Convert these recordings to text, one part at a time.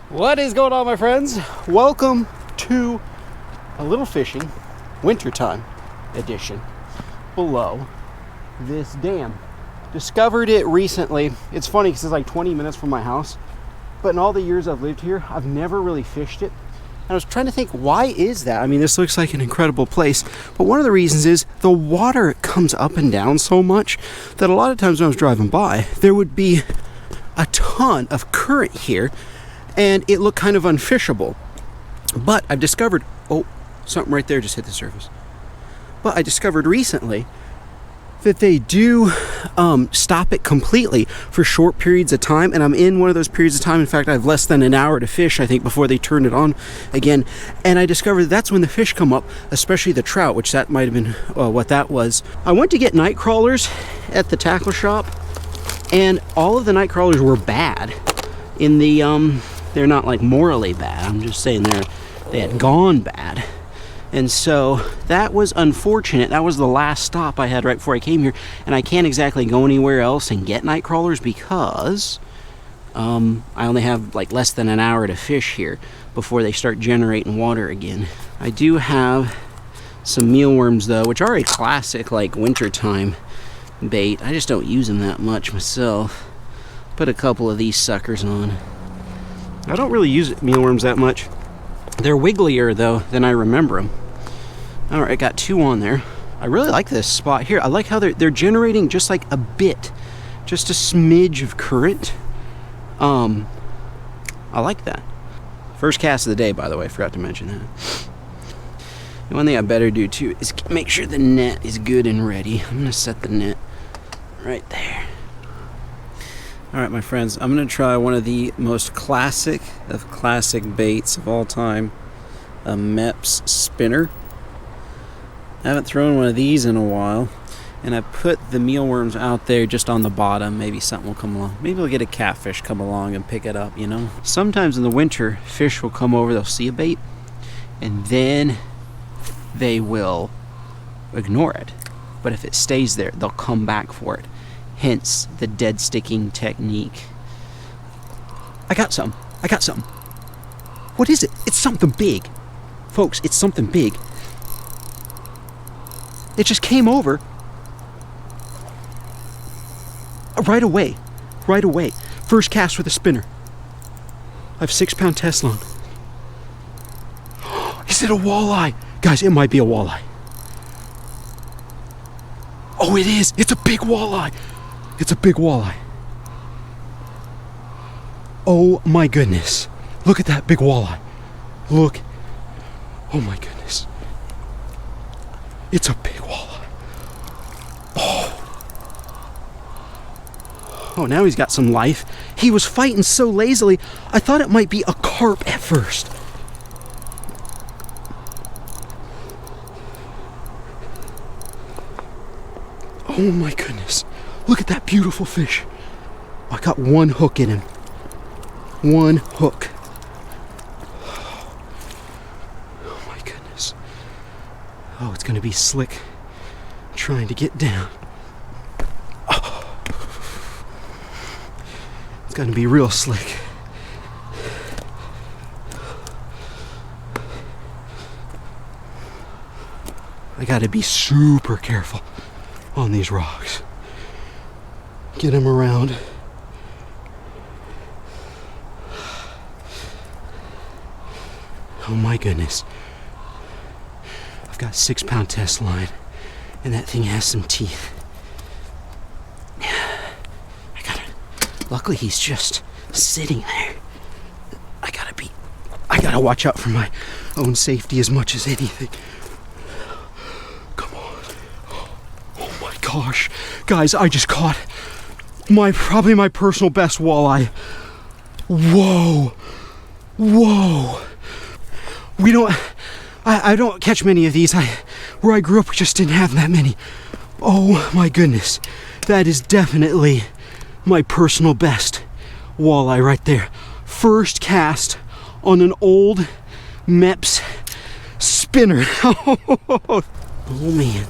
What is going on, my friends? Welcome to a little fishing wintertime edition below this dam. Discovered it recently. It's funny because it's like 20 minutes from my house, but in all the years I've lived here, I've never really fished it. And I was trying to think, why is that? I mean, this looks like an incredible place, but one of the reasons is the water comes up and down so much that a lot of times when I was driving by, there would be a ton of current here, and it looked kind of unfishable. But I've discovered, oh, something right there just hit the surface. But I discovered recently that they do stop it completely for short periods of time, and I'm in one of those periods of time. In fact, I have less than an hour to fish, I think, before they turn it on again. And I discovered that's when the fish come up, especially the trout, which that might have been what that was. I went to get night crawlers at the tackle shop, and all of the night crawlers were bad. In the they're not like morally bad, I'm just saying they had gone bad. And so that was unfortunate. That was the last stop I had right before I came here, and I can't exactly go anywhere else and get night crawlers because I only have like less than an hour to fish here before they start generating water again. I do have some mealworms though, which are a classic like wintertime bait. I just don't use them that much myself. Put a couple of these suckers on. I don't really use mealworms that much. They're wigglier though than I remember them. All right, got two on there. I really like this spot here. I like how they're generating just like a bit, just a smidge of current. I like that. First cast of the day, by the way. I forgot to mention that. And one thing I better do too is make sure the net is good and ready. I'm gonna set the net right there. All right, my friends, I'm going to try one of the most classic of classic baits of all time, a Mepps spinner. I haven't thrown one of these in a while, and I put the mealworms out there just on the bottom. Maybe something will come along. Maybe we'll get a catfish come along and pick it up, you know? Sometimes in the winter, fish will come over, they'll see a bait, and then they will ignore it. But if it stays there, they'll come back for it. Hence the dead sticking technique. I got some. What is it? It's something big. Folks, it's something big. It just came over. Right away. First cast with a spinner. I have 6-pound test line. Is it a walleye? Guys, it might be a walleye. Oh, it is. It's a big walleye. Oh my goodness. Look at that big walleye. Look. Oh my goodness. It's a big walleye. Oh, now he's got some life. He was fighting so lazily, I thought it might be a carp at first. Oh my goodness. Look at that beautiful fish. I got one hook in him. One hook. Oh my goodness. Oh, it's going to be slick trying to get down. Oh. It's going to be real slick. I got to be super careful on these rocks. Get him around. Oh my goodness. I've got 6-pound test line, and that thing has some teeth. Luckily he's just sitting there. I gotta watch out for my own safety as much as anything. Come on. Oh my gosh. Guys, I just caught probably my personal best walleye. Whoa. I don't catch many of these. Where I grew up, we just didn't have that many. Oh my goodness. That is definitely my personal best walleye right there. First cast on an old Mepps spinner. Oh man.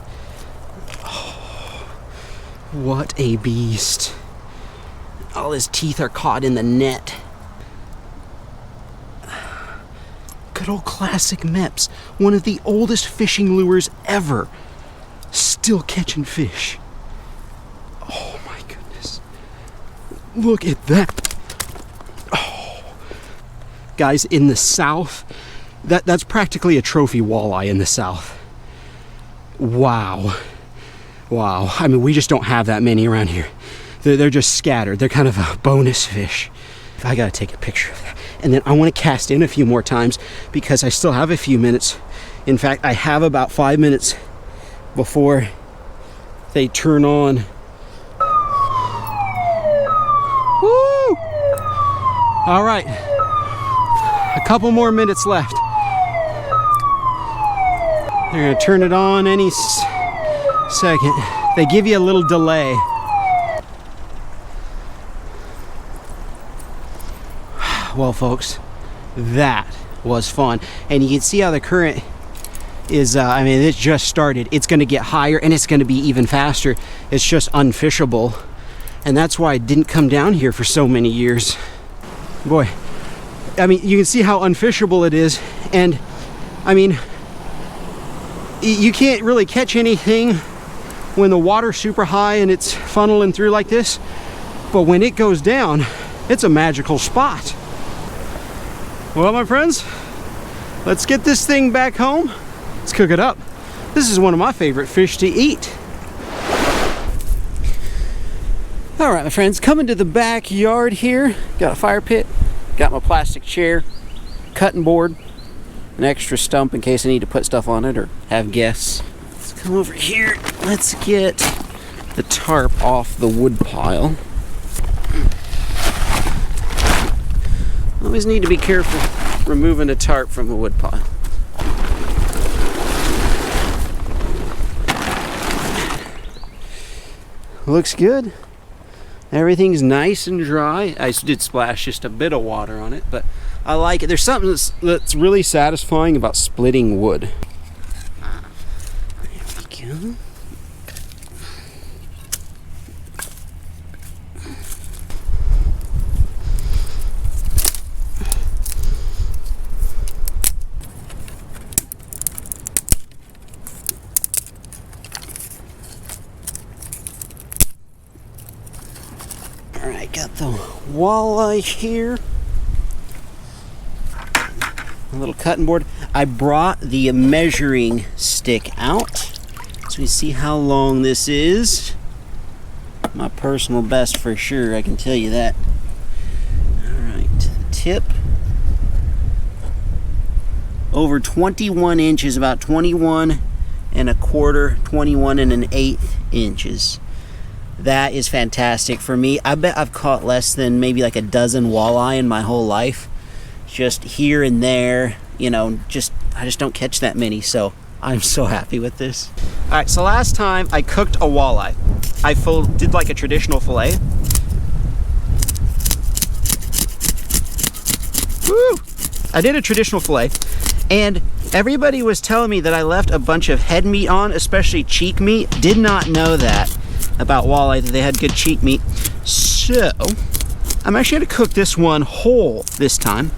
Oh, what a beast. All his teeth are caught in the net. Good old classic Meps. One of the oldest fishing lures ever. Still catching fish. Oh my goodness. Look at that. Oh. Guys, in the south, that's practically a trophy walleye in the south. Wow. Wow. I mean, we just don't have that many around here. They're just scattered. They're kind of a bonus fish. I gotta take a picture of that. And then I want to cast in a few more times because I still have a few minutes. In fact, I have about 5 minutes before they turn on. Woo! All right. A couple more minutes left. They're gonna turn it on any second. They give you a little delay. Well, folks, that was fun. And you can see how the current is, I mean, it just started. It's gonna get higher and it's gonna be even faster. It's just unfishable. And that's why I didn't come down here for so many years. Boy, I mean, you can see how unfishable it is. And I mean, you can't really catch anything when the water's super high and it's funneling through like this. But when it goes down, it's a magical spot. Well, my friends, let's get this thing back home. Let's cook it up. This is one of my favorite fish to eat. All right, my friends, coming to the backyard here. Got a fire pit, got my plastic chair, cutting board, an extra stump in case I need to put stuff on it or have guests. Let's come over here. Let's get the tarp off the wood pile. Always need to be careful removing a tarp from a wood pile. Looks good. Everything's nice and dry. I did splash just a bit of water on it, but I like it. There's something that's really satisfying about splitting wood. There we go. Alright, got the walleye here. A little cutting board. I brought the measuring stick out so we see how long this is. My personal best for sure, I can tell you that. Alright, tip. Over 21 inches, about 21 and a quarter, 21 and an eighth inches. That is fantastic for me. I bet I've caught less than maybe like a dozen walleye in my whole life. Just here and there, you know, I just don't catch that many, so I'm so happy with this. All right, so last time I cooked a walleye. I did like a traditional fillet. Woo! I did a traditional fillet, and everybody was telling me that I left a bunch of head meat on, especially cheek meat. Did not know that about walleye, that they had good cheek meat. So I'm actually gonna cook this one whole this time.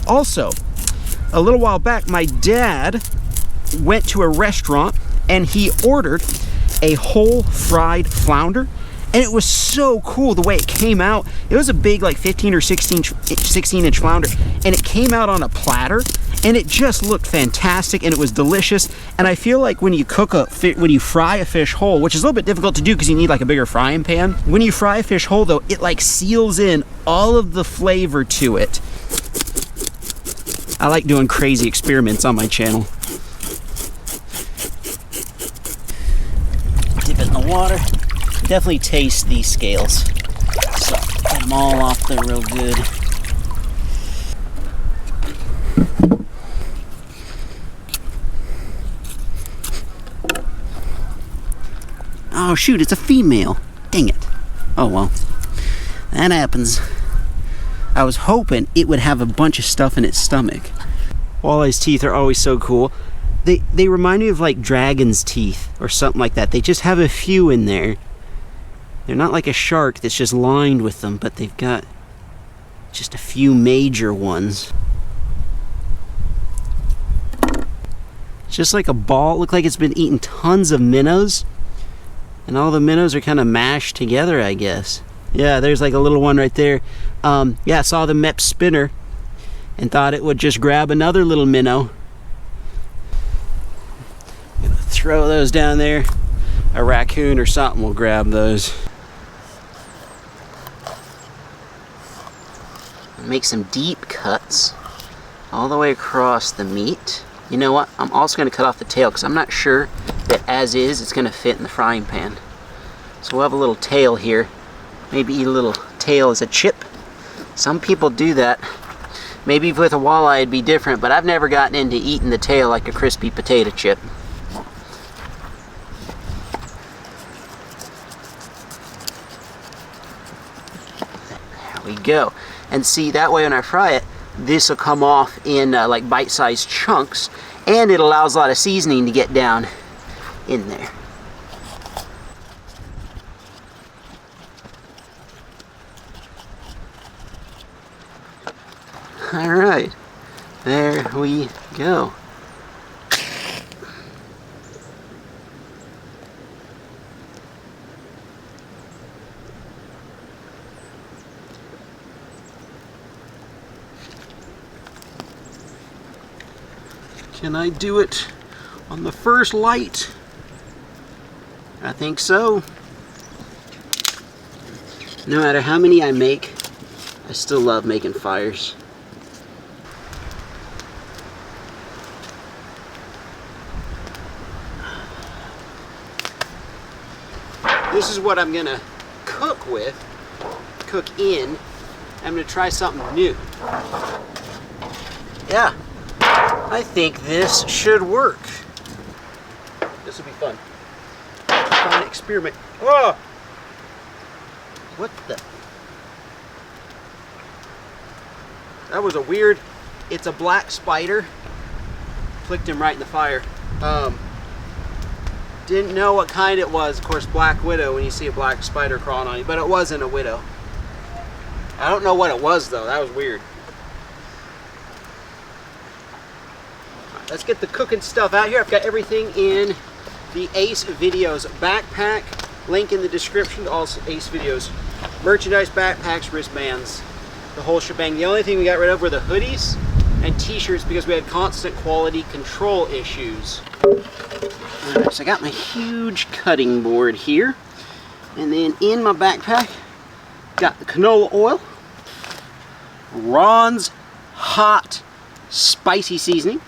Also, a little while back, my dad went to a restaurant and he ordered a whole fried flounder, and it was so cool the way it came out. It was a big, like 15 or 16 inch flounder, and it came out on a platter, and it just looked fantastic, and it was delicious. And I feel like when you when you fry a fish whole, which is a little bit difficult to do because you need like a bigger frying pan, when you fry a fish whole though, it like seals in all of the flavor to it. I like doing crazy experiments on my channel. Dip it in the water. Definitely taste these scales. So get them all off there real good. Oh shoot, it's a female. Dang it. Oh well. That happens. I was hoping it would have a bunch of stuff in its stomach. Walleye's teeth are always so cool. They remind me of like dragon's teeth or something like that. They just have a few in there. They're not like a shark that's just lined with them, but they've got just a few major ones. just like a ball. Looked like it's been eating tons of minnows. And all the minnows are kind of mashed together, I guess. Yeah, there's like a little one right there. Yeah, I saw the Mep spinner and thought it would just grab another little minnow. Gonna throw those down there. A raccoon or something will grab those. Make some deep cuts all the way across the meat. You know what? I'm also going to cut off the tail because I'm not sure that as is it's going to fit in the frying pan. So we'll have a little tail here. Maybe eat a little tail as a chip. Some people do that. Maybe with a walleye it'd be different, but I've never gotten into eating the tail like a crispy potato chip. There we go. And see, that way when I fry it, this will come off in like bite-sized chunks, and it allows a lot of seasoning to get down in there. All right, there we go. Can I do it on the first light? I think so. No matter how many I make, I still love making fires. This is what I'm gonna cook with, cook in. I'm gonna try something new. Yeah. I think this should work. This will be fun. Fun experiment. Oh! What the? That was a weird, it's a black spider. Flicked him right in the fire. Didn't know what kind it was. Of course, black widow when you see a black spider crawling on you, but it wasn't a widow. I don't know what it was though, that was weird. Let's get the cooking stuff out here. I've got everything in the Ace Videos backpack. Link in the description to all Ace Videos merchandise, backpacks, wristbands, the whole shebang. The only thing we got rid of were the hoodies and t-shirts because we had constant quality control issues. Alright, so I got my huge cutting board here. And then in my backpack, got the canola oil, Ron's hot spicy seasoning,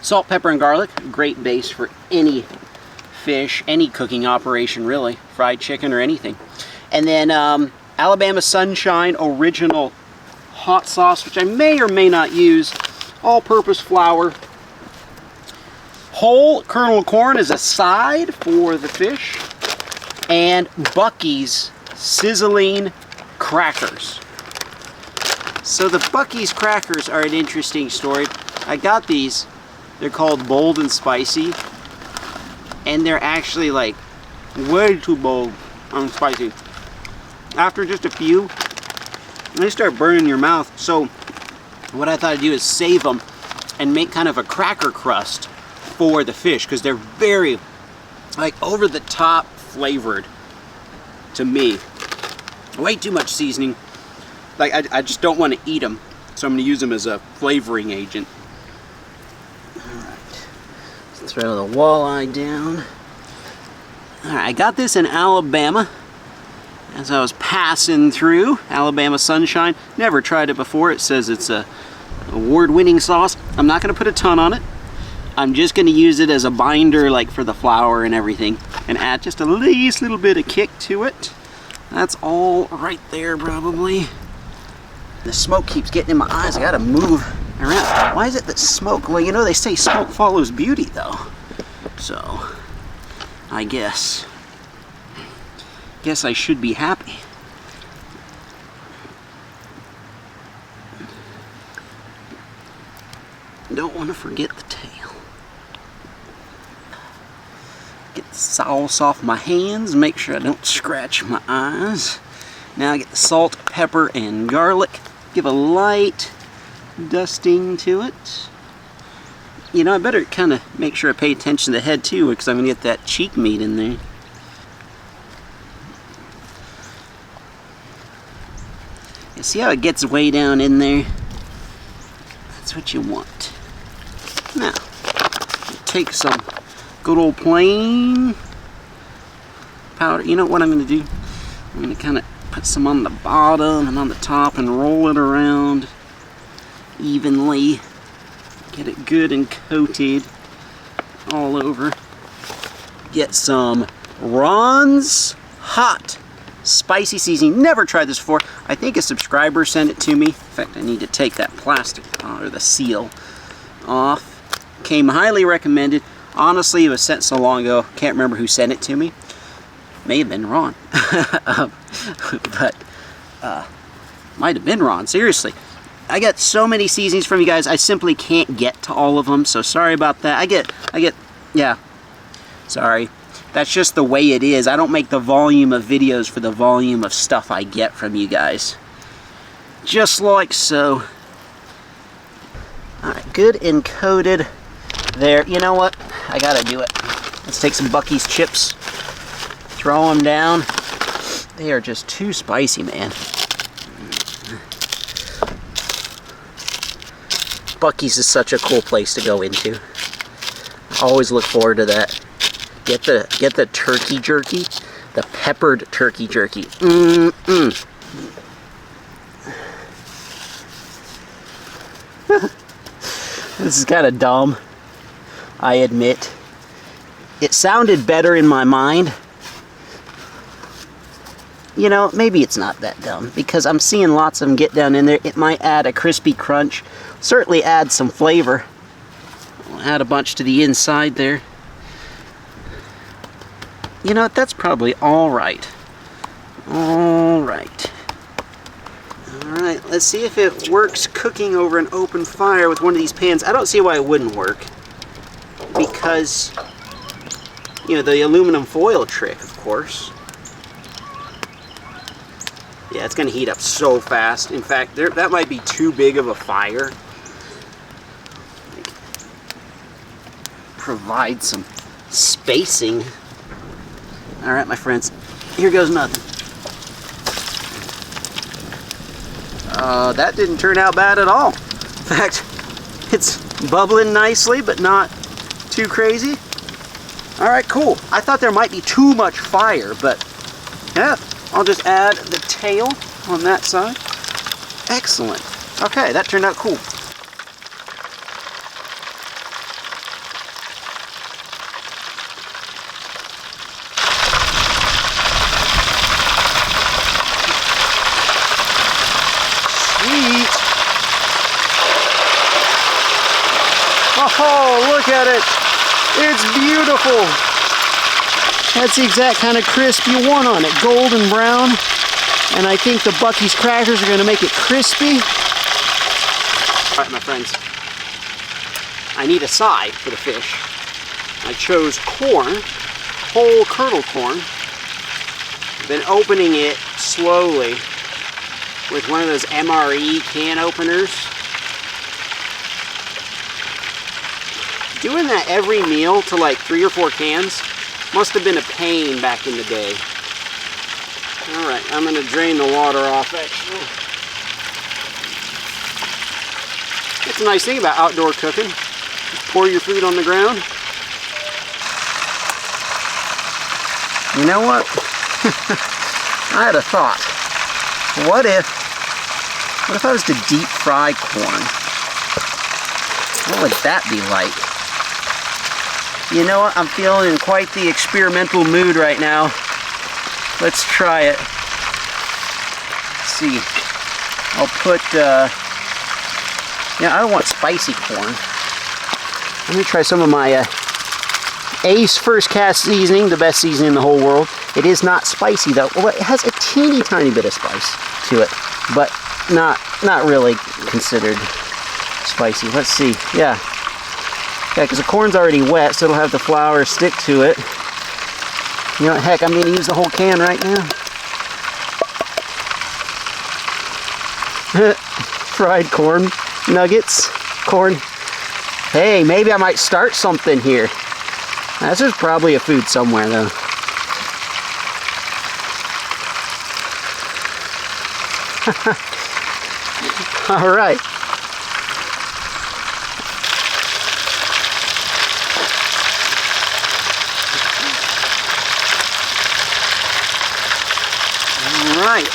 salt, pepper, and garlic, great base for any fish, any cooking operation really, fried chicken or anything. And then Alabama Sunshine Original Hot Sauce, which I may or may not use, all-purpose flour, whole kernel corn as a side for the fish, and Buc-ee's sizzling crackers. So the Buc-ee's crackers are an interesting story. I got these. They're called bold and spicy, and they're actually like way too bold and spicy. After just a few, they start burning your mouth. So what I thought I'd do is save them and make kind of a cracker crust for the fish, because they're very like over the top flavored to me. Way too much seasoning. Like I just don't want to eat them, so I'm going to use them as a flavoring agent. Throw the walleye down. Alright, I got this in Alabama as I was passing through. Alabama Sunshine. Never tried it before. It says it's a award-winning sauce. I'm not going to put a ton on it. I'm just going to use it as a binder, like for the flour and everything, and add just a least little bit of kick to it. That's all right there, probably. The smoke keeps getting in my eyes. I got to move around. Why is it that smoke? Well, you know they say smoke follows beauty though. So, I guess I should be happy. Don't want to forget the tail. Get the sauce off my hands, make sure I don't scratch my eyes. Now I get the salt, pepper, and garlic. Give a light dusting to it. You know, I better kind of make sure I pay attention to the head too, because I'm going to get that cheek meat in there. You see how it gets way down in there? That's what you want. Now, take some good old plain powder. You know what I'm going to do? I'm going to kind of put some on the bottom and on the top and roll it around evenly. Get it good and coated all over. Get some Ron's Hot Spicy Seasoning. Never tried this before. I think a subscriber sent it to me. In fact, I need to take that plastic or the seal off. Came highly recommended. Honestly, it was sent so long ago, can't remember who sent it to me. May have been Ron. But might have been Ron, seriously. I got so many seasonings from you guys, I simply can't get to all of them, so sorry about that. Yeah, sorry. That's just the way it is. I don't make the volume of videos for the volume of stuff I get from you guys. Just like so. Alright, good and coated there. You know what? I gotta do it. Let's take some Buc-ee's chips. Throw them down. They are just too spicy, man. Buc-ee's is such a cool place to go into. I always look forward to that. Get the turkey jerky, the peppered turkey jerky. This is kind of dumb, I admit. It sounded better in my mind. You know, maybe it's not that dumb, because I'm seeing lots of them get down in there. It might add a crispy crunch. Certainly add some flavor. I'll add a bunch to the inside there. You know what, that's probably alright. Alright, let's see if it works cooking over an open fire with one of these pans. I don't see why it wouldn't work. Because, you know, the aluminum foil trick, of course. Yeah, it's going to heat up so fast. In fact, that might be too big of a fire. Provide some spacing. Alright, my friends, here goes nothing. That didn't turn out bad at all. In fact, it's bubbling nicely, but not too crazy. Alright, cool. I thought there might be too much fire, but yeah, I'll just add the tail on that side. Excellent. Okay, that turned out cool. Sweet. Oh, look at it. It's beautiful. That's the exact kind of crisp you want on it. Golden brown. And I think the Buc-ee's crackers are going to make it crispy. Alright, my friends. I need a side for the fish. I chose corn, whole kernel corn. Been opening it slowly with one of those MRE can openers. Doing that every meal to like 3 or 4 cans must have been a pain back in the day. Alright, I'm going to drain the water off actually. That's a nice thing about outdoor cooking. Just pour your food on the ground. You know what? I had a thought. What if I was to deep fry corn? What would that be like? You know what? I'm feeling in quite the experimental mood right now. Let's try it. Let's see. I'll put, I don't want spicy corn. Let me try some of my Ace First Cast seasoning, the best seasoning in the whole world. It is not spicy though. Well, it has a teeny tiny bit of spice to it, but not really considered spicy. Let's see. Yeah, because the corn's already wet, so it'll have the flour stick to it. You know what, heck, I'm going to use the whole can right now. Fried corn nuggets. Corn Hey, maybe I might start something here. This is probably a food somewhere though. All right. All right.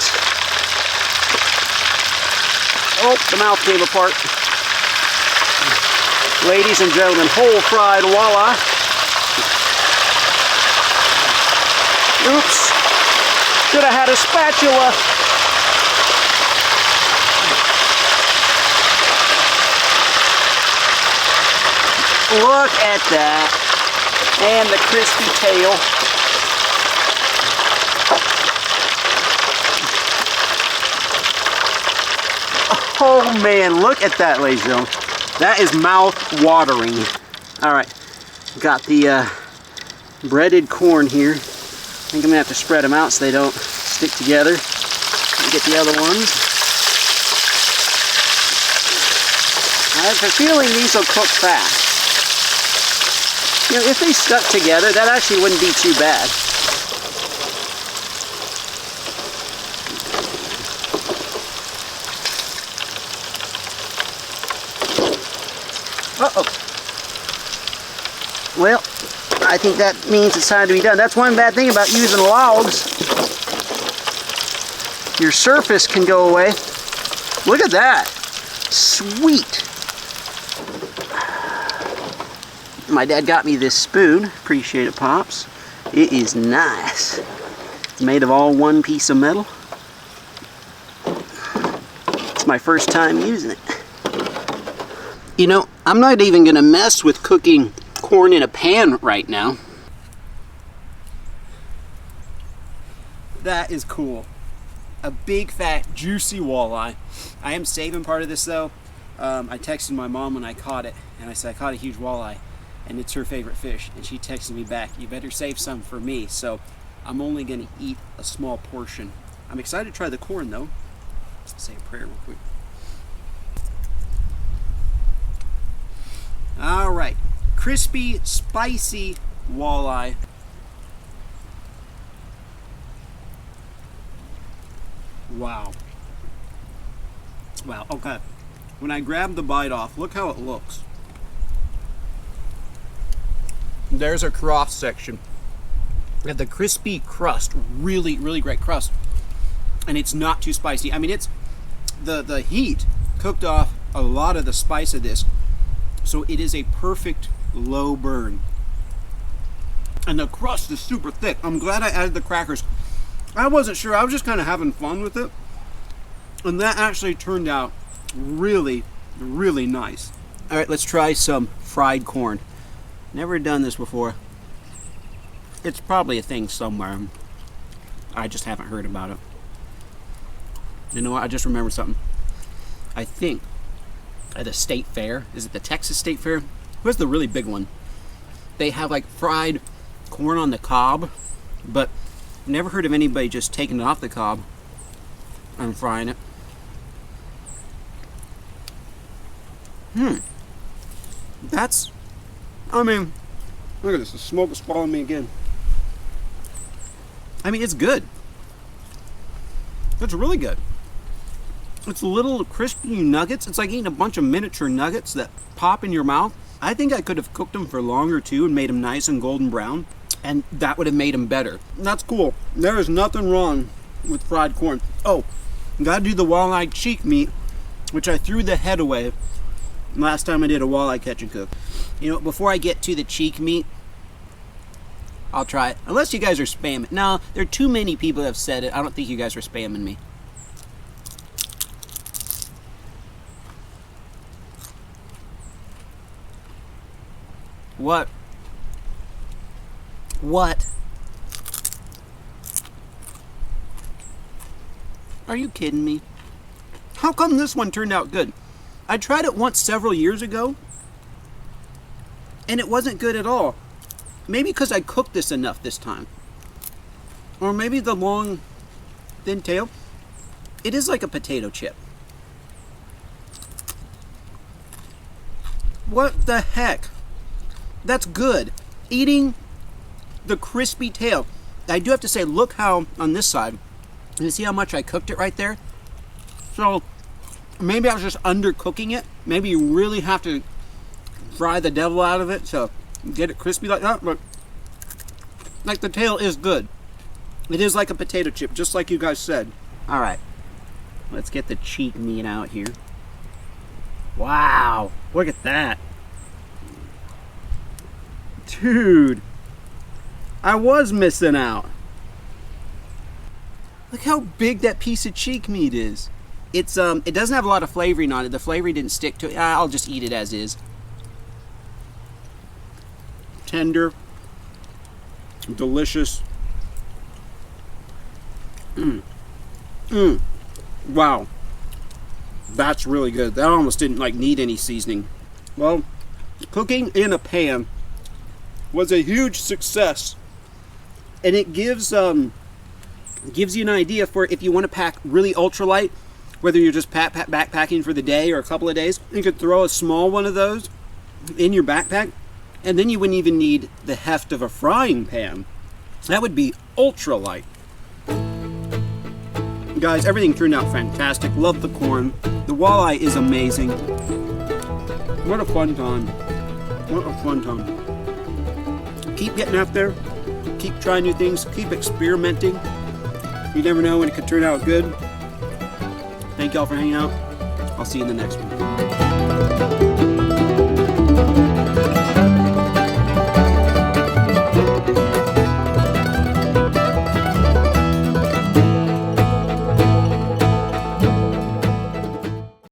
Oh, the mouth came apart. Ladies and gentlemen, whole fried walleye. Oops. Should have had a spatula. Look at that. And the crispy tail. Oh man, look at that, ladies and gentlemen. That is mouth-watering. Alright, got the breaded corn here. I think I'm going to have to spread them out so they don't stick together. Let me get the other ones. I have a feeling these will cook fast. You know, if they stuck together, that actually wouldn't be too bad. Uh-oh. Well, I think that means it's time to be done. That's one bad thing about using logs. Your surface can go away. Look at that. Sweet. My dad got me this spoon. Appreciate it, Pops. It is nice. It's made of all one piece of metal. It's my first time using it. You know, I'm not even going to mess with cooking corn in a pan right now. That is cool. A big, fat, juicy walleye. I am saving part of this though. I texted my mom when I caught it, and I said I caught a huge walleye, and it's her favorite fish. And she texted me back, you better save some for me. So I'm only going to eat a small portion. I'm excited to try the corn though. Let's say a prayer real quick. All right, crispy, spicy walleye. Wow. Wow, okay. When I grab the bite off, look how it looks. There's a cross section. We have the crispy crust, really, really great crust. And it's not too spicy. I mean, it's the heat cooked off a lot of the spice of this. So it is a perfect low burn. And the crust is super thick. I'm glad I added the crackers. I wasn't sure. I was just kind of having fun with it. And that actually turned out really, really nice. All right, let's try some fried corn. Never done this before. It's probably a thing somewhere. I just haven't heard about it. You know what? I just remembered something. I think at a state fair, is it the Texas State Fair? Where's the really big one? They have like fried corn on the cob, but never heard of anybody just taking it off the cob and frying it. That's, I mean, look at this, the smoke is following me again. I mean, it's good. It's really good. It's little crispy nuggets. It's like eating a bunch of miniature nuggets that pop in your mouth. I think I could have cooked them for longer too and made them nice and golden brown, and that would have made them better. That's cool. There is nothing wrong with fried corn. Oh, gotta do the walleye cheek meat, which I threw the head away last time I did a walleye catch and cook. You know, before I get to the cheek meat, I'll try it. Unless you guys are spamming. No, there are too many people that have said it. I don't think you guys are spamming me. What? What? Are you kidding me? How come this one turned out good? I tried it once several years ago, and it wasn't good at all. Maybe because I cooked this enough this time. Or maybe the long, thin tail. It is like a potato chip. What the heck? That's good. Eating the crispy tail. I do have to say, look how on this side, you see how much I cooked it right there? So maybe I was just undercooking it. Maybe you really have to fry the devil out of it to get it crispy like that, but like the tail is good. It is like a potato chip, just like you guys said. All right, let's get the cheek meat out here. Wow, look at that. Dude, I was missing out. Look how big that piece of cheek meat is. It's it doesn't have a lot of flavoring on it. The flavoring didn't stick to it. I'll just eat it as is. Tender, delicious. Wow, that's really good. That almost didn't like need any seasoning. Well, cooking in a pan was a huge success, and it gives you an idea for if you want to pack really ultralight, whether you're just backpacking for the day or a couple of days. You could throw a small one of those in your backpack, and then you wouldn't even need the heft of a frying pan. That would be ultralight. Guys, everything turned out fantastic. Love the corn. The walleye is amazing. What a fun time. What a fun time. Keep getting out there. Keep trying new things. Keep experimenting. You never know when it could turn out good. Thank y'all for hanging out. I'll see you in the next one.